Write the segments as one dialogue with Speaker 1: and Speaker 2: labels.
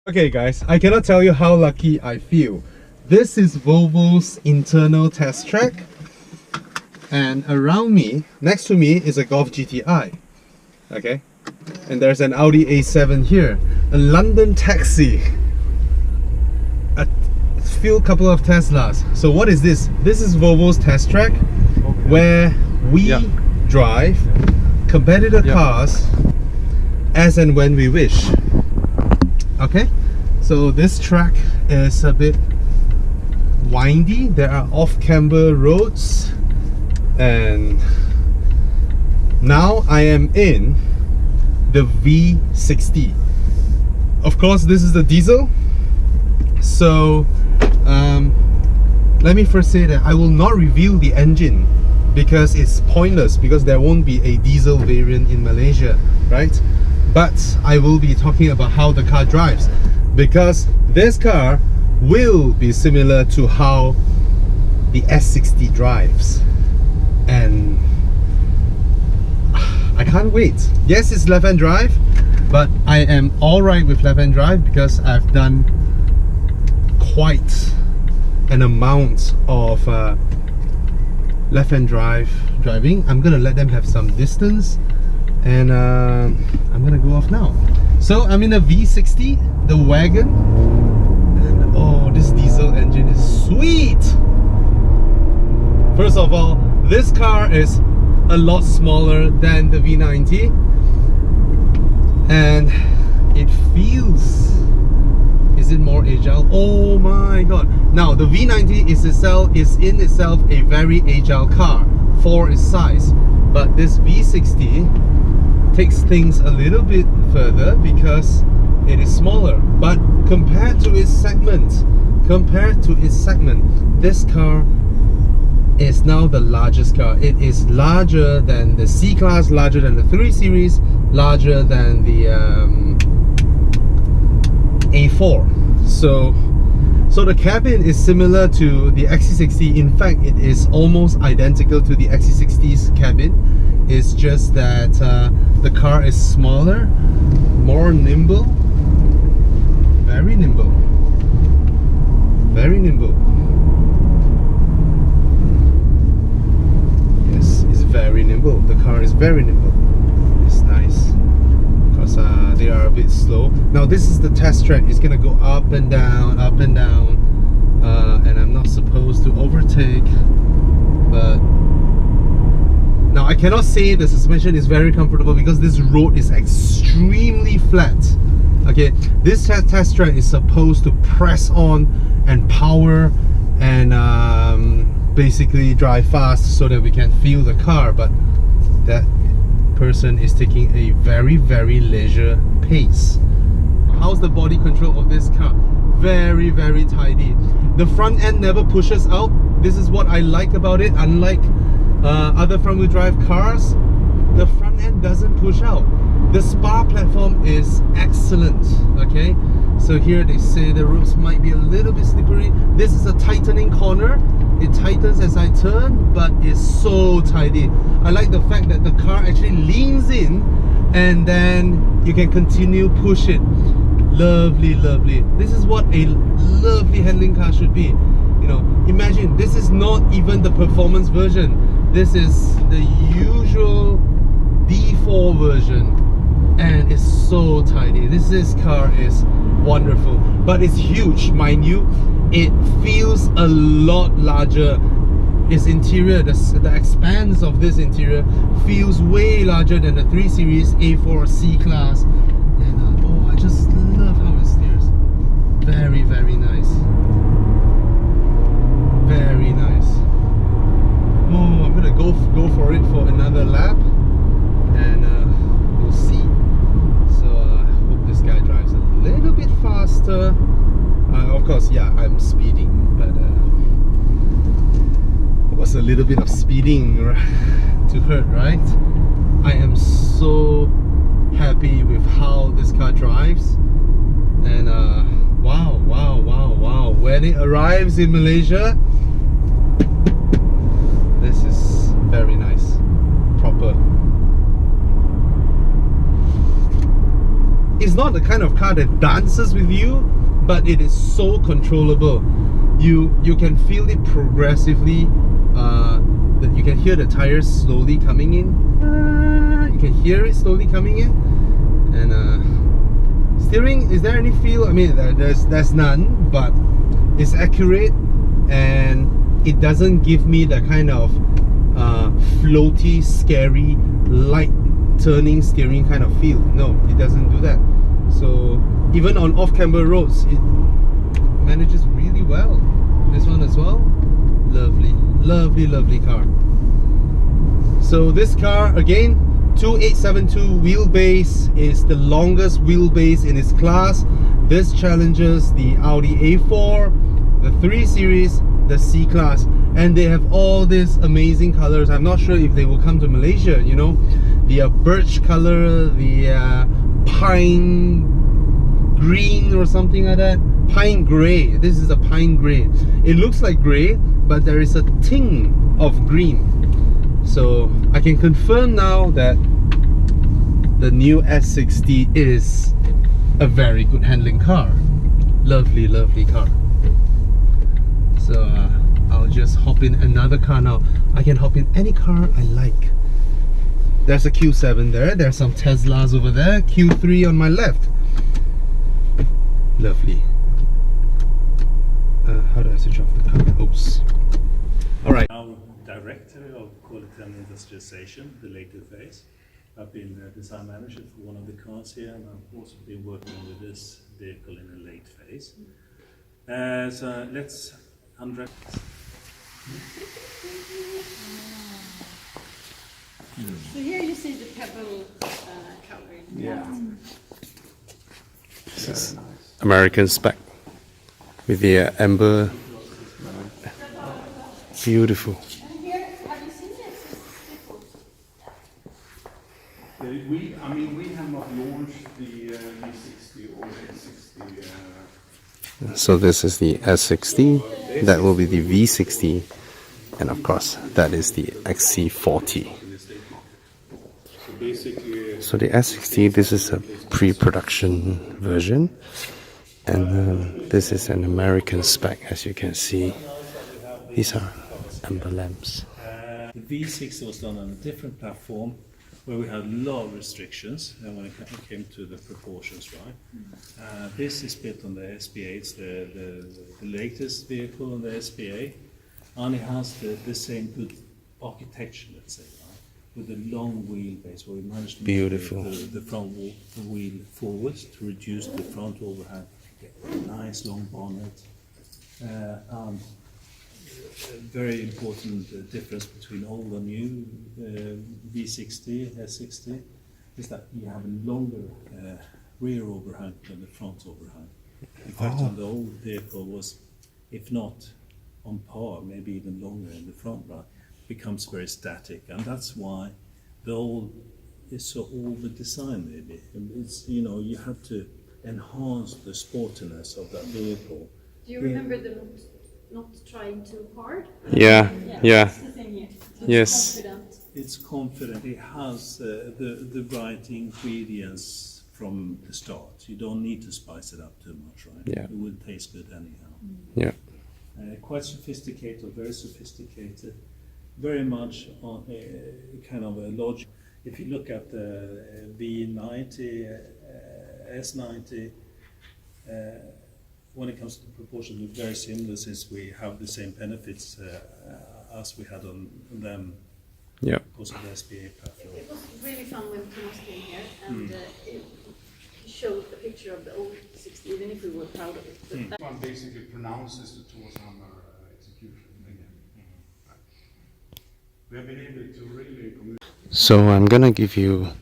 Speaker 1: Okay guys, I cannot tell you how lucky I feel. This is Volvo's internal test track, and around me, next to me, is a Golf GTI. Okay, and there's an Audi A7 here, a London taxi, a couple of Teslas. So what is this? This is Volvo's test track, where we drive competitor cars as and when we wish. Okay, so this track is a bit windy. There are off-camber roads, and now I am in the V60. Of course, this is the diesel. So let me first say that I will not reveal the engine because it's pointless, because there won't be a diesel variant in Malaysia, right? But I will be talking about how the car drives, because this car will be similar to how the S60 drives, and I can't wait. Yes, it's left-hand drive, but I am alright with left-hand drive because I've done quite an amount of left-hand driving. I'm gonna let them have some distance, and I'm gonna go off now. So I'm in a V60, the wagon, and oh, this diesel engine is sweet. First of all, this car is a lot smaller than the V90, and it feels, is it more agile? Oh my god. Now the V90 is in itself a very agile car for its size, but this V60 takes things a little bit further because it is smaller. But compared to its segment, this car is now the largest car. It is larger than the C-Class, larger than the 3 Series, larger than the A4. So the cabin is similar to the XC60. In fact, it is almost identical to the XC60's cabin. It's just that the car is smaller, more nimble, very nimble, very nimble. Yes, it's very nimble. The car is very nimble. It's nice because they are a bit slow. Now this is the test track. It's gonna go up and down, and I'm not supposed to overtake, but now I cannot say the suspension is very comfortable because this road is extremely flat. Okay, this test track is supposed to press on and power and basically drive fast so that we can feel the car, but that person is taking a very, very leisure pace. How's the body control of this car? Very, very tidy. The front end never pushes out. This is what I like about it. Unlike other front-wheel drive cars, the front end doesn't push out. The spar platform is excellent. Okay, so here they say the roads might be a little bit slippery. This is a tightening corner. It tightens as I turn, but it's so tidy. I like the fact that the car actually leans in and then you can continue push it. Lovely, lovely. This is what a lovely handling car should be. You know, imagine this is not even the performance version. This is the usual D4 version, and it's so tidy. This car is wonderful, but it's huge, mind you. It feels a lot larger. Its interior, the expanse of this interior feels way larger than the 3 Series, A4, C-Class. And oh, I just love how it steers. Very, very nice. Very nice. Oh, I'm gonna go for it for another lap, and we'll see. So I hope this guy drives a little bit faster. Of course, yeah, I'm speeding, but it was a little bit of speeding to hurt, right? I am so happy with how this car drives, and wow, wow, wow, wow. When it arrives in Malaysia, this is very nice, proper. it's not the kind of car that dances with you, but it is so controllable. You can feel it progressively. That you can hear the tires slowly coming in. You can hear it slowly coming in. And steering, is there any feel? I mean, there's none, but it's accurate, and it doesn't give me the kind of floaty, scary, light turning steering kind of feel. No, it doesn't do that. So even on off-camber roads, it manages really well. This one as well, lovely, lovely, lovely car. So this car, again, 2872 wheelbase, is the longest wheelbase in its class. This challenges the Audi A4, the 3 Series, the C Class, and they have all these amazing colors. I'm not sure if they will come to Malaysia, you know, the birch color, the pine green or something like that, pine gray. This is a pine gray. It looks like gray, but there is a tinge of green. So I can confirm now that the new S60 is a very good handling car. Lovely, lovely car. So I'll just hop in another car now. I can hop in any car I like. There's a Q7 there. There's some Teslas over there. Q3 on my left. Lovely. How do I switch off the car? Oops. Alright.
Speaker 2: Now director of quality and industrialization, the later phase. I've been design manager for one of the cars here, and I've also been working with this vehicle in a late phase. So let's unwrap.
Speaker 3: So here you see the pebble coloring.
Speaker 2: Yeah.
Speaker 1: This is American spec with the amber. Beautiful.
Speaker 3: And here, have you seen it before?
Speaker 2: We have not launched the V60 or S60.
Speaker 1: So this is the S60, that will be the V60, and of course that is the XC40. So the S60, this is a pre-production version, and this is an American spec, as you can see. These are amber lamps.
Speaker 2: The V60 was done on a different platform where we had a lot of restrictions when it came to the proportions, right? This is built on the SPA, it's the latest vehicle on the SPA, and it has the same good architecture, let's say, right? With a long wheelbase where we managed to move the front wheel forwards to reduce the front overhang, get a nice long bonnet, and a very important difference between old and new V60, S60, is that you have a longer rear overhang than the front overhang. In fact, on the old vehicle was, if not on par, maybe even longer in the front, right? Becomes very static, and that's why the old is so over-designed. Maybe it's, you know, you have to enhance the sportiness of that vehicle.
Speaker 3: Do you remember them not trying too hard?
Speaker 1: Yeah.
Speaker 3: That's the thing here. So
Speaker 1: Yes.
Speaker 3: Confident.
Speaker 2: It's confident. It has the right ingredients from the start. You don't need to spice it up too much, right?
Speaker 1: Yeah.
Speaker 2: It will taste good anyhow.
Speaker 1: Yeah.
Speaker 2: Quite sophisticated, very sophisticated. Very much on kind of a logic. If you look at the V90, S90, when it comes to proportion, we're very similar, since we have the same benefits as we had on them.
Speaker 1: Yeah.
Speaker 2: Because of the SPA platform.
Speaker 3: It was really fun when Thomas came here and he showed a picture of the old 60, even if we were proud of it. But that
Speaker 4: One basically pronounces the Torshammer execution again. We have been able to really communicate.
Speaker 1: So I'm gonna give you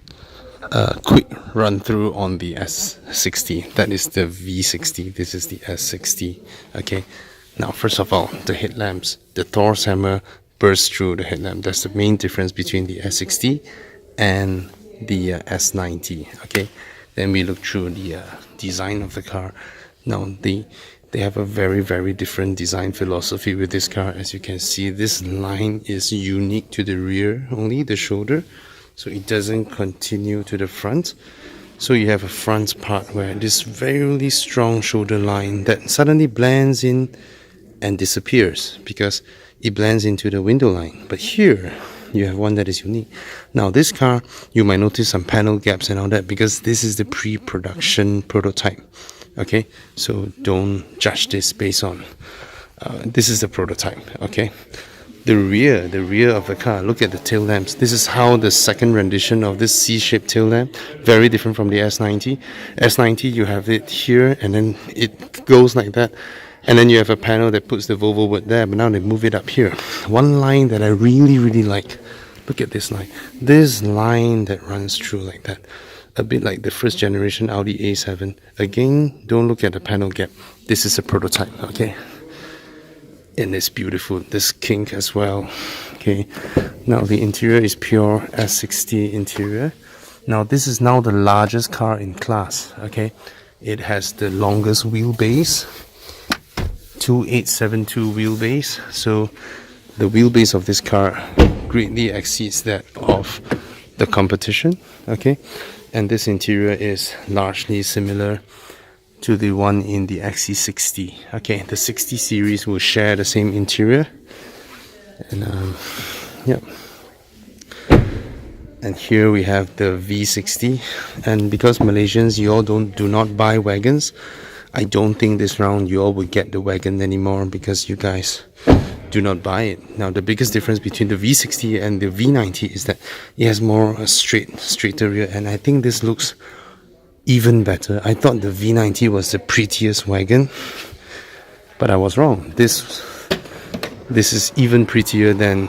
Speaker 1: a quick run through on the S60. That is the V60. This is the S60. Okay. Now, first of all, the headlamps. The Thor's hammer bursts through the headlamp. That's the main difference between the S60 and the S90. Okay. Then we look through the design of the car. Now, they have a very, very different design philosophy with this car. As you can see, this line is unique to the rear only, the shoulder. So it doesn't continue to the front. So you have a front part where this very strong shoulder line that suddenly blends in and disappears because it blends into the window line. But here you have one that is unique. Now this car, you might notice some panel gaps and all that because this is the pre-production prototype. Okay, so don't judge this based on this is the prototype. Okay, the rear of the car, look at the tail lamps. This is how the second rendition of this C-shaped tail lamp, very different from the S90. S90 you have it here and then it goes like that, and then you have a panel that puts the Volvo word there, but now they move it up here. One line that I really like, look at this line. This line that runs through like that, a bit like the first generation Audi A7. Again, don't look at the panel gap. This is a prototype, okay? And it's beautiful, this kink as well. Okay, now the interior is pure S60 interior. Now this is now the largest car in class. Okay, it has the longest wheelbase, 2872 wheelbase. So the wheelbase of this car greatly exceeds that of the competition. Okay, and this interior is largely similar to the one in the XC60. Okay, the 60 series will share the same interior, and yeah. And here we have the V60, and because Malaysians, you all do not buy wagons, I don't think this round you all will get the wagon anymore because you guys do not buy it. Now the biggest difference between the V60 and the V90 is that it has more a straighter rear, and I think this looks even better. I thought the V90 was the prettiest wagon, but I was wrong. This is even prettier than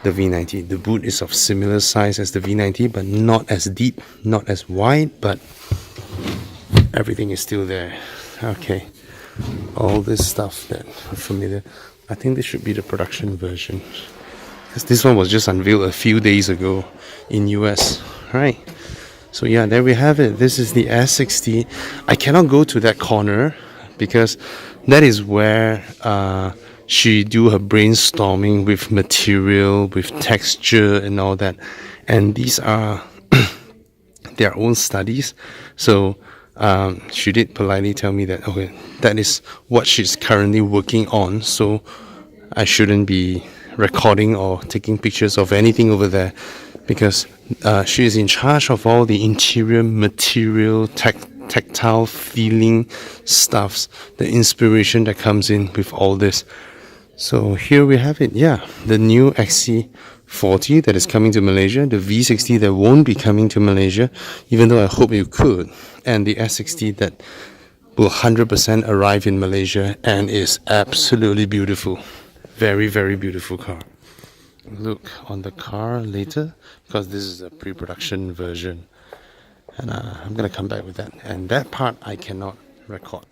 Speaker 1: the V90. The boot is of similar size as the V90, but not as deep, not as wide, but everything is still there. Okay, all this stuff that are familiar. I think this should be the production version, because this one was just unveiled a few days ago in US, right? So yeah, there we have it. This is the S60. I cannot go to that corner because that is where she do her brainstorming with material, with texture and all that. And these are their own studies. So she did politely tell me that, okay, that is what she's currently working on. So I shouldn't be recording or taking pictures of anything over there, because she is in charge of all the interior material, tactile feeling stuffs, the inspiration that comes in with all this. So here we have it. Yeah, the new XC40 that is coming to Malaysia, the V60 that won't be coming to Malaysia, even though I hope you could, and the S60 that will 100% arrive in Malaysia and is absolutely beautiful. Very, very beautiful car. Look on the car later, because this is a pre-production version, and I'm gonna come back with that, and that part I cannot record.